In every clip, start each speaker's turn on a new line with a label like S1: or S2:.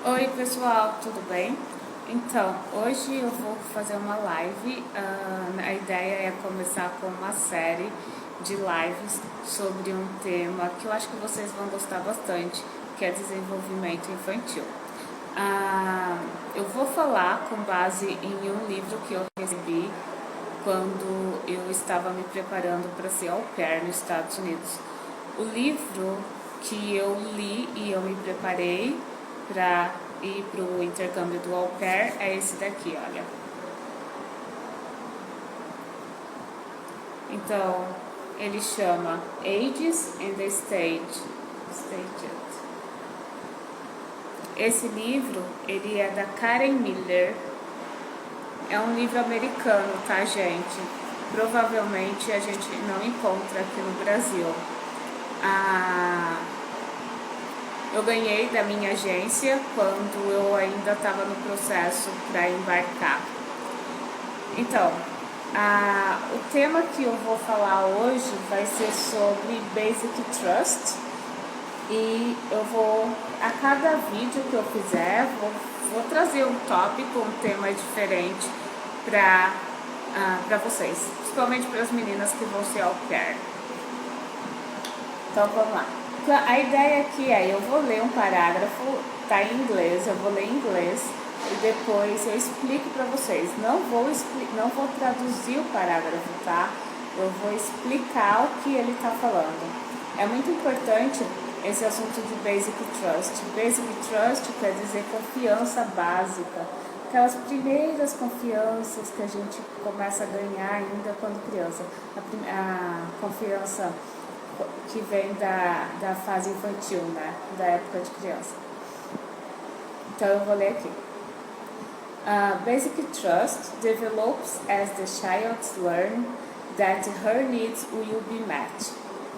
S1: Oi pessoal, tudo bem? Então, hoje eu vou fazer uma live. A ideia é começar com uma série de lives sobre um tema que eu acho que vocês vão gostar bastante, que é desenvolvimento infantil. Eu vou falar com base em um livro que eu recebi quando eu estava me preparando para ser au pair nos Estados Unidos. O livro que eu li e eu me preparei para ir para o intercâmbio do au pair é esse daqui, olha. Então, ele chama Ages and the Stages. Esse livro, ele é da Karen Miller. É um livro americano, tá, gente? Provavelmente a gente não encontra aqui no Brasil. Eu ganhei da minha agência quando eu ainda estava no processo para embarcar. Então, o tema que eu vou falar hoje vai ser sobre Basic Trust. E eu vou, a cada vídeo que eu fizer, vou trazer um tópico, um tema diferente para vocês, principalmente para as meninas que vão ser au pair. Então vamos lá. A ideia aqui é, eu vou ler um parágrafo, tá em inglês, eu vou ler em inglês e depois eu explico para vocês. Não vou traduzir o parágrafo, tá? Eu vou explicar o que ele está falando. É muito importante esse assunto de Basic Trust. Basic Trust quer dizer confiança básica. Aquelas primeiras confianças que a gente começa a ganhar ainda quando criança. A confiança que vem da fase infantil, né? Da época de criança. Então eu vou ler aqui. Basic trust develops as the child learns that her needs will be met.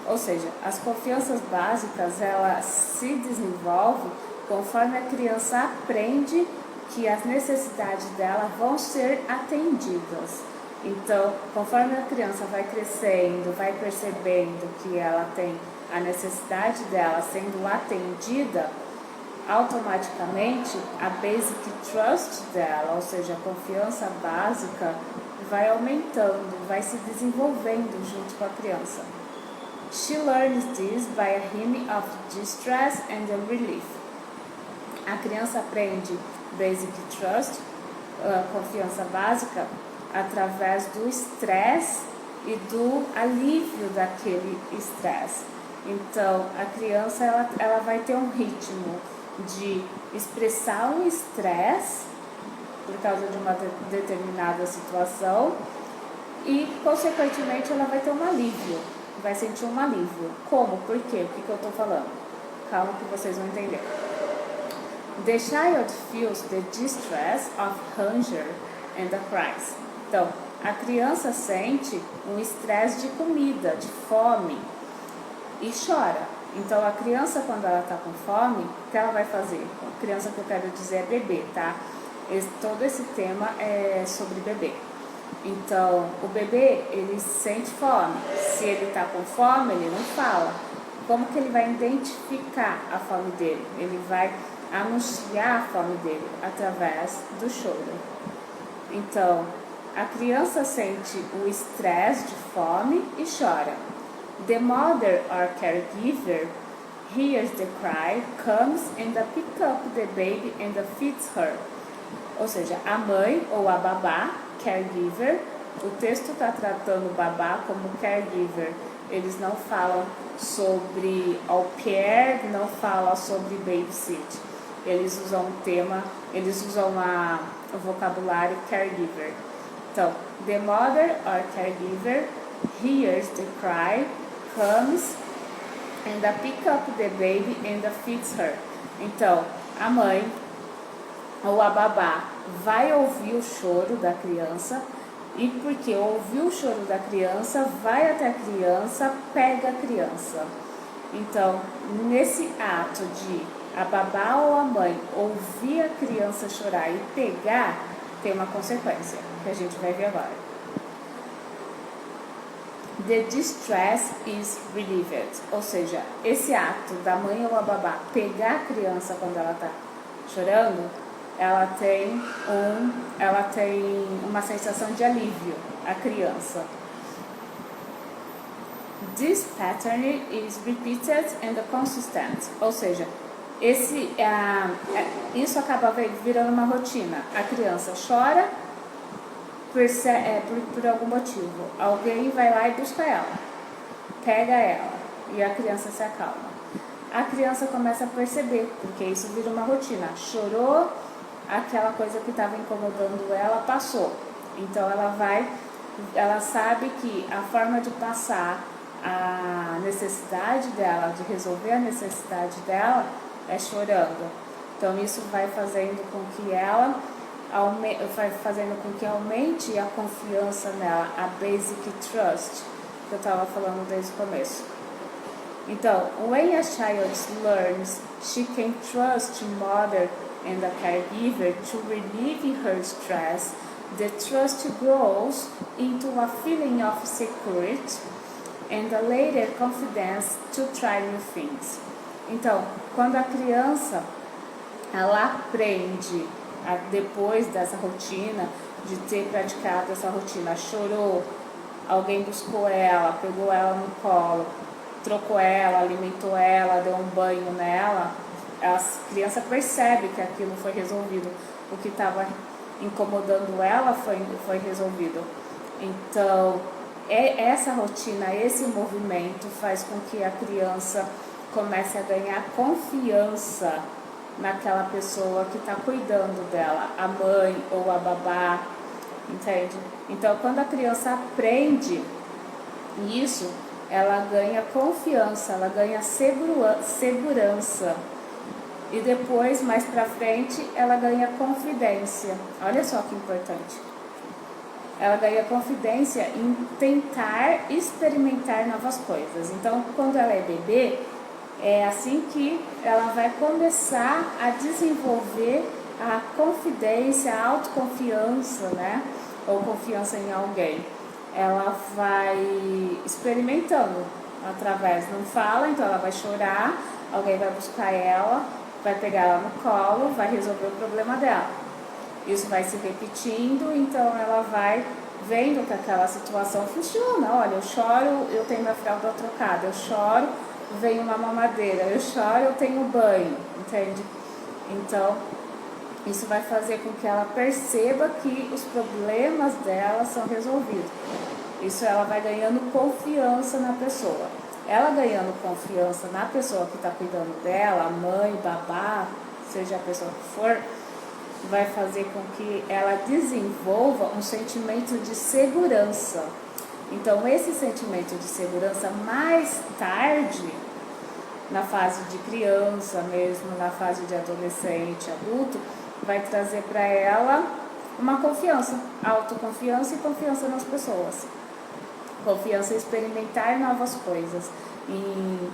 S1: Ou seja, as confianças básicas, ela se desenvolve conforme a criança aprende que as necessidades dela vão ser atendidas. Então, conforme a criança vai crescendo, vai percebendo que ela tem a necessidade dela sendo atendida, automaticamente a basic trust dela, ou seja, a confiança básica, vai aumentando, vai se desenvolvendo junto com a criança. She learns this by a hint of distress and relief. A criança aprende basic trust, confiança básica, através do estresse e do alívio daquele estresse. Então, a criança ela vai ter um ritmo de expressar o estresse por causa de uma determinada situação e, consequentemente, ela vai ter um alívio, vai sentir um alívio. Como? Por quê? O que eu estou falando? Calma que vocês vão entender. The child feels the distress of hunger and the cries. Então, a criança sente um estresse de comida, de fome e chora. Então, a criança, quando ela está com fome, o que ela vai fazer? A criança que eu quero dizer é bebê, tá? Todo esse tema é sobre bebê. Então, o bebê, ele sente fome. Se ele está com fome, ele não fala. Como que ele vai identificar a fome dele? Ele vai anunciar a fome dele através do choro. Então, a criança sente o estresse de fome e chora. The mother or caregiver hears the cry, comes and picks up the baby and feeds her. Ou seja, a mãe ou a babá, caregiver, o texto está tratando o babá como caregiver. Eles não falam sobre au pair, não falam sobre babysit. Eles usam o vocabulário caregiver. Então, the mother or caregiver hears the cry, comes and picks up the baby and feeds her. Então, a mãe ou a babá vai ouvir o choro da criança e porque ouviu o choro da criança, vai até a criança, pega a criança. Então, nesse ato de a babá ou a mãe ouvir a criança chorar e pegar, tem uma consequência, que a gente vai ver agora. The distress is relieved, ou seja, esse ato da mãe ou a babá pegar a criança quando ela está chorando, ela tem uma sensação de alívio, a criança. This pattern is repeated and consistent, ou seja, isso acaba virando uma rotina. A criança chora por algum motivo. Alguém vai lá e busca ela, pega ela e a criança se acalma. A criança começa a perceber, porque isso vira uma rotina. Chorou, aquela coisa que estava incomodando ela passou. Então ela sabe que a forma de passar a necessidade dela, de resolver a necessidade dela, é chorando. Então isso vai fazendo com que aumente a confiança nela, a basic trust, que eu estava falando desde o começo. Então, when a child learns she can trust mother and a caregiver to relieve her stress, the trust grows into a feeling of security and a later confidence to try new things. Então, quando a criança ela aprende, depois dessa rotina, de ter praticado essa rotina, chorou, alguém buscou ela, pegou ela no colo, trocou ela, alimentou ela, deu um banho nela, a criança percebe que aquilo foi resolvido, o que estava incomodando ela foi resolvido. Então, essa rotina, esse movimento faz com que a criança comece a ganhar confiança naquela pessoa que está cuidando dela, a mãe ou a babá, entende? Então, quando a criança aprende isso, ela ganha confiança, ela ganha segurança. E depois, mais pra frente, ela ganha confidência. Olha só que importante. Ela ganha confidência em tentar experimentar novas coisas. Então, quando ela é bebê, é assim que ela vai começar a desenvolver a confidência, a autoconfiança, né? Ou confiança em alguém. Ela vai experimentando através, não fala, então ela vai chorar, alguém vai buscar ela, vai pegar ela no colo, vai resolver o problema dela. Isso vai se repetindo, então ela vai vendo que aquela situação funciona. Olha, eu choro, eu tenho minha fralda trocada, eu choro, vem uma mamadeira, eu choro, eu tenho banho, entende? Então, isso vai fazer com que ela perceba que os problemas dela são resolvidos. Isso ela vai ganhando confiança na pessoa. Ela ganhando confiança na pessoa que está cuidando dela, a mãe, babá, seja a pessoa que for, vai fazer com que ela desenvolva um sentimento de segurança. Então, esse sentimento de segurança mais tarde, na fase de criança mesmo, na fase de adolescente, adulto, vai trazer para ela uma confiança, autoconfiança e confiança nas pessoas. Confiança em experimentar novas coisas, em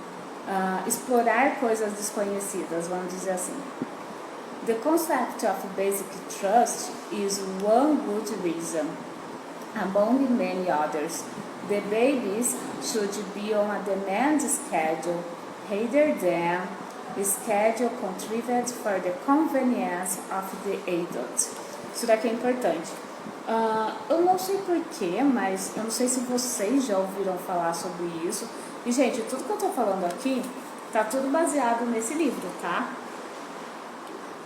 S1: explorar coisas desconhecidas, vamos dizer assim. The concept of basic trust is one good reason, among many others. The babies should be on a demand schedule rather than a schedule contrived for the convenience of the adult. Isso daqui é importante. Eu não sei porquê, mas eu não sei se vocês já ouviram falar sobre isso. E, gente, tudo que eu tô falando aqui tá tudo baseado nesse livro, tá?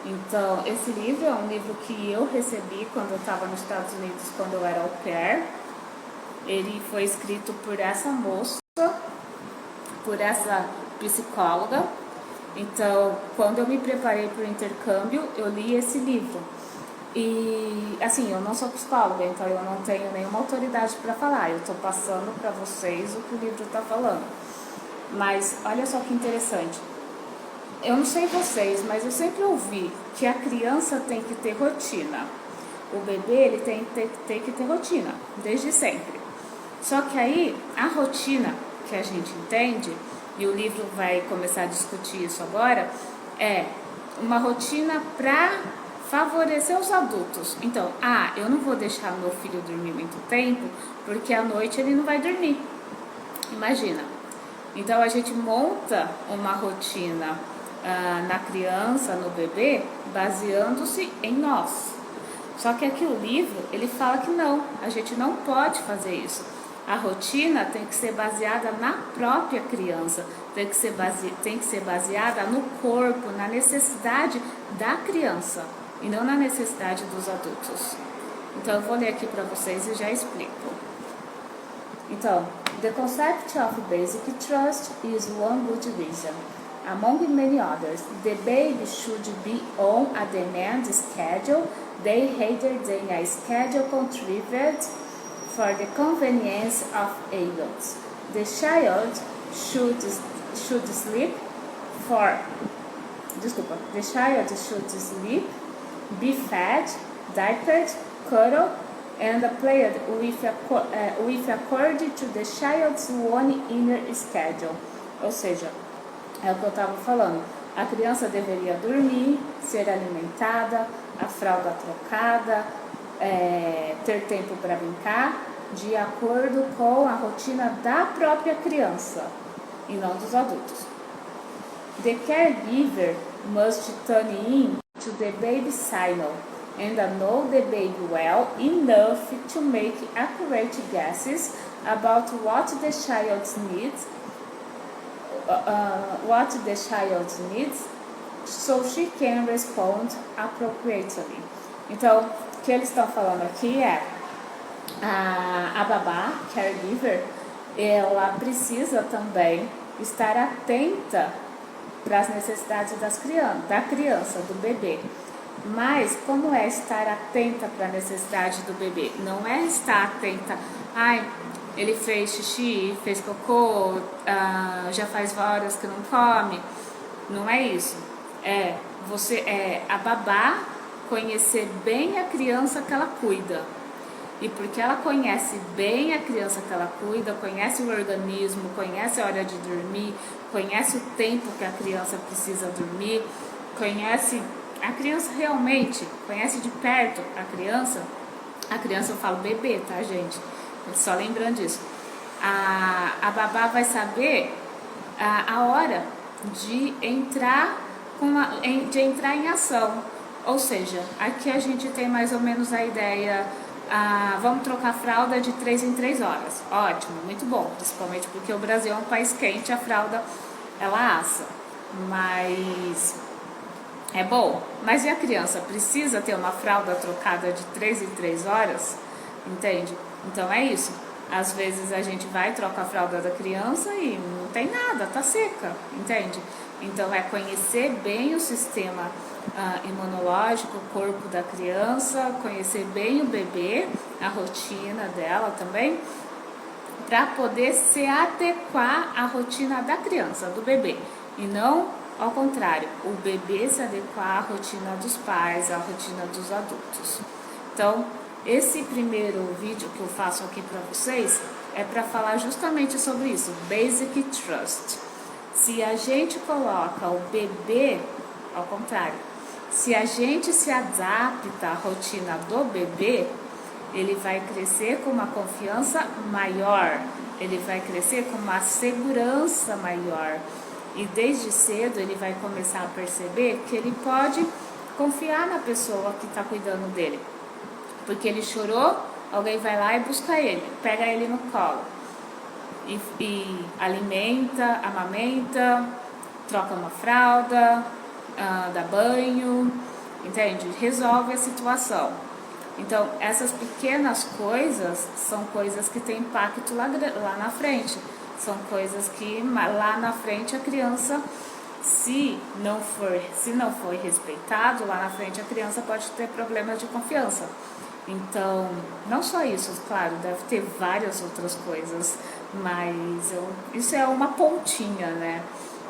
S1: Então, esse livro é um livro que eu recebi quando eu estava nos Estados Unidos, quando eu era au pair. Ele foi escrito por essa moça, por essa psicóloga. Então, quando eu me preparei para o intercâmbio, eu li esse livro. E, assim, eu não sou psicóloga, então eu não tenho nenhuma autoridade para falar. Eu estou passando para vocês o que o livro está falando. Mas, olha só que interessante. Eu não sei vocês, mas eu sempre ouvi que a criança tem que ter rotina. O bebê, ele tem que ter rotina, desde sempre. Só que aí, a rotina que a gente entende, e o livro vai começar a discutir isso agora, é uma rotina para favorecer os adultos. Então, eu não vou deixar meu filho dormir muito tempo, porque à noite ele não vai dormir. Imagina. Então, a gente monta uma rotina na criança, no bebê, baseando-se em nós. Só que aqui o livro, ele fala que não, a gente não pode fazer isso. A rotina tem que ser baseada na própria criança, tem que ser baseada no corpo, na necessidade da criança e não na necessidade dos adultos. Então eu vou ler aqui para vocês e já explico. Então, the concept of basic trust is one good reason. Among many others, the baby should be on a demand schedule, they rather than a schedule contrived for the convenience of adults. The child should sleep, be fed, diapered, cuddled, and played with according to the child's own inner schedule. Ou seja, é o que eu estava falando. A criança deveria dormir, ser alimentada, a fralda trocada, ter tempo para brincar, de acordo com a rotina da própria criança e não dos adultos. The caregiver must tune in to the baby signal and know the baby well enough to make accurate guesses about what the child needs, so she can respond appropriately. Então, o que eles estão falando aqui é a babá, caregiver, ela precisa também estar atenta para as necessidades da criança, do bebê. Mas como é estar atenta para a necessidade do bebê? Não é estar atenta, ele fez xixi, fez cocô, já faz horas que não come. Não é isso. A babá conhecer bem a criança que ela cuida. E porque ela conhece bem a criança que ela cuida, conhece o organismo, conhece a hora de dormir, conhece o tempo que a criança precisa dormir, conhece a criança realmente, conhece de perto a criança eu falo bebê, tá, gente? Só lembrando disso. A babá vai saber a hora de entrar em ação. Ou seja, aqui a gente tem mais ou menos a ideia, vamos trocar fralda de 3 em 3 horas. Ótimo, muito bom, principalmente porque o Brasil é um país quente, a fralda ela assa, mas é bom. Mas e a criança? Precisa ter uma fralda trocada de 3 em 3 horas? Entende? Então é isso. Às vezes a gente vai trocar a fralda da criança e não tem nada, tá seca, entende? Então é conhecer bem o sistema imunológico, o corpo da criança, conhecer bem o bebê, a rotina dela também, para poder se adequar à rotina da criança, do bebê, e não ao contrário, o bebê se adequar à rotina dos pais, à rotina dos adultos. Então, esse primeiro vídeo que eu faço aqui para vocês é para falar justamente sobre isso, Basic Trust. Se a gente coloca o bebê ao contrário, se a gente se adapta à rotina do bebê, ele vai crescer com uma confiança maior, ele vai crescer com uma segurança maior. E desde cedo ele vai começar a perceber que ele pode confiar na pessoa que está cuidando dele. Porque ele chorou, alguém vai lá e busca ele, pega ele no colo. E alimenta, amamenta, troca uma fralda, dá banho, entende? Resolve a situação. Então, essas pequenas coisas são coisas que têm impacto lá na frente. São coisas que lá na frente a criança, se não for respeitado, lá na frente a criança pode ter problemas de confiança. Então, não só isso, claro, deve ter várias outras coisas, mas isso é uma pontinha, né,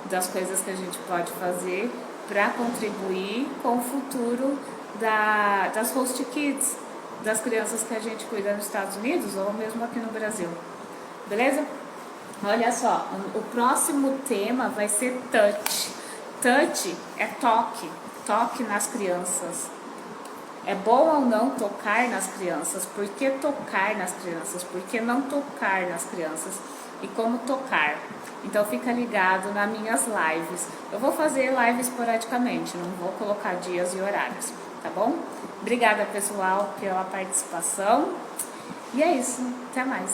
S1: das coisas que a gente pode fazer para contribuir com o futuro das host kids, das crianças que a gente cuida nos Estados Unidos ou mesmo aqui no Brasil. Beleza? Olha só, o próximo tema vai ser touch. Touch é toque nas crianças. É bom ou não tocar nas crianças? Por que tocar nas crianças? Por que não tocar nas crianças? e como tocar. Então fica ligado nas minhas lives. Eu vou fazer live esporadicamente, não vou colocar dias e horários, tá bom? Obrigada, pessoal, pela participação. E é isso, até mais.